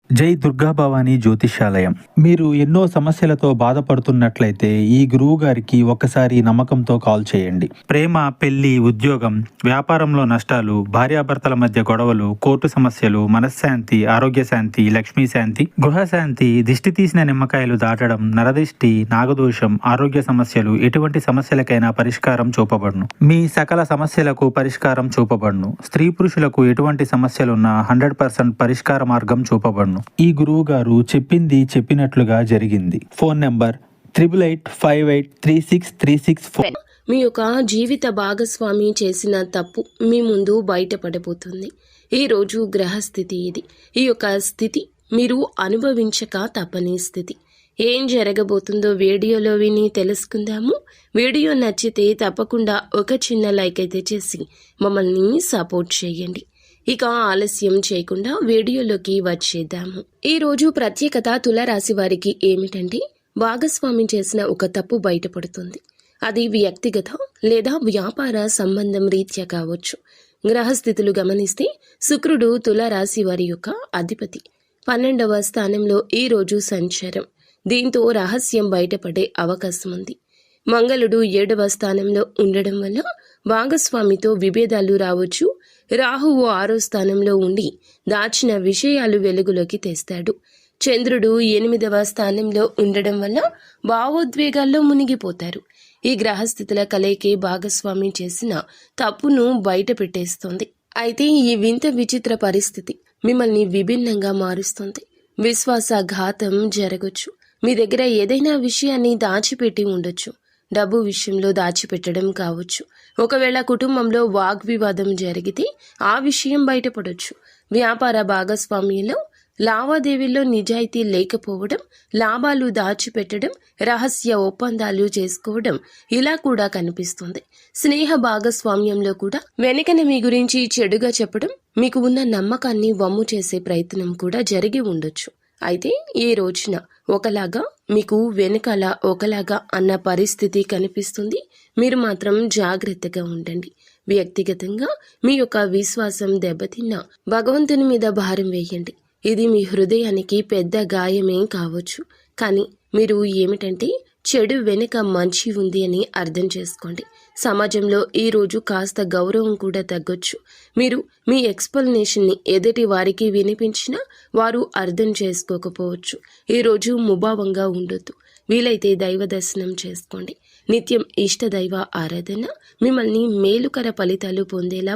జై దుర్గా భవానీ జ్యోతిష్యాలయం. మీరు ఎన్నో సమస్యలతో బాధపడుతున్నట్లయితే ఈ గురువు గారికి ఒక్కసారి నమ్మకంతో కాల్ చేయండి. ప్రేమ, పెళ్లి, ఉద్యోగం, వ్యాపారంలో నష్టాలు, భార్యాభర్తల మధ్య గొడవలు, కోర్టు సమస్యలు, మనశ్శాంతి, ఆరోగ్య శాంతి, లక్ష్మీ శాంతి, గృహశాంతి, దిష్టి తీసిన నిమ్మకాయలు దాటడం, నరదిష్టి, నాగదోషం, ఆరోగ్య సమస్యలు, ఎటువంటి సమస్యలకైనా పరిష్కారం చూపబడును. మీ సకల సమస్యలకు పరిష్కారం చూపబడును. స్త్రీ పురుషులకు ఎటువంటి సమస్యలున్నా 100% పరిష్కార మార్గం చూపబడును. ఈ గురువు గారు చెప్పింది చెప్పినట్లుగా జరిగింది. Phone number 88583636. మీ యొక్క జీవిత భాగస్వామి చేసిన తప్పు మీ ముందు బయటపడబోతుంది. ఈరోజు గ్రహస్థితి ఇది. ఈ యొక్క స్థితి మీరు అనుభవించక తప్పని స్థితి. ఏం జరగబోతుందో వీడియోలో విని తెలుసుకుందాము. వీడియో నచ్చితే తప్పకుండా ఒక చిన్న లైక్ అయితే చేసి మమ్మల్ని సపోర్ట్ చేయండి. ఇక ఆలస్యం చేయకుండా వీడియోలోకి వచ్చేద్దాము. ఈ రోజు ప్రత్యేకత తులారాశి వారికి ఏమిటంటే, భాగస్వామి చేసిన ఒక తప్పు బయటపడుతుంది. అది వ్యక్తిగత లేదా వ్యాపార సంబంధం రీత్యా కావచ్చు. గ్రహస్థితులు గమనిస్తే శుక్రుడు తులారాశి వారి యొక్క అధిపతి. 12వ స్థానంలో ఈ రోజు సంచారం. దీంతో రహస్యం బయటపడే అవకాశం ఉంది. మంగళుడు 7వ స్థానంలో ఉండడం వల్ల భాగస్వామితో విభేదాలు రావచ్చు. రాహువు 6వ స్థానంలో ఉండి దాచిన విషయాలు వెలుగులోకి తెస్తాడు. చంద్రుడు 8వ స్థానంలో ఉండడం వల్ల భావోద్వేగాల్లో మునిగిపోతారు. ఈ గ్రహస్థితుల కలయికే భాగస్వామి చేసిన తప్పును బయట పెట్టేస్తుంది. అయితే ఈ వింత విచిత్ర పరిస్థితి మిమ్మల్ని విభిన్నంగా మారుస్తుంది. విశ్వాసఘాతం జరగచ్చు. మీ దగ్గర ఏదైనా విషయాన్ని దాచిపెట్టి ఉండొచ్చు. డబ్బు విషయంలో దాచిపెట్టడం కావచ్చు. ఒకవేళ కుటుంబంలో వాగ్వివాదం జరిగితే ఆ విషయం బయటపడొచ్చు. వ్యాపార భాగస్వామ్యంలో లావాదేవీల్లో నిజాయితీ లేకపోవడం, లాభాలు దాచిపెట్టడం, రహస్య ఒప్పందాలు చేసుకోవడం ఇలా కూడా కనిపిస్తుంది. స్నేహ భాగస్వామ్యంలో కూడా వెనకన మీ గురించి చెడుగా చెప్పడం, మీకు ఉన్న నమ్మకాన్ని వమ్ము చేసే ప్రయత్నం కూడా జరిగి ఉండొచ్చు. అయితే ఈ రోజున ఒకలాగా మీకు వెనకాల ఒకలాగా అన్న పరిస్థితి కనిపిస్తుంది. మీరు మాత్రం జాగ్రత్తగా ఉండండి. వ్యక్తిగతంగా మీ యొక్క విశ్వాసం దెబ్బతిన్న భగవంతుని మీద భారం వేయండి. ఇది మీ హృదయానికి పెద్ద గాయమేం కావచ్చు. కానీ మీరు ఏమిటంటే చెడు వెనుక మంచి ఉంది అని అర్థం చేసుకోండి. సమాజంలో ఈరోజు కాస్త గౌరవం కూడా తగ్గొచ్చు. మీరు మీ ఎక్స్ప్లెనేషన్ని ఎదుటి వారికి వినిపించినా వారు అర్థం చేసుకోకపోవచ్చు. ఈరోజు ముభావంగా ఉండొద్దు. వీలైతే దైవ దర్శనం చేసుకోండి. నిత్యం ఇష్ట దైవ ఆరాధన మిమ్మల్ని మేలుకర ఫలితాలు పొందేలా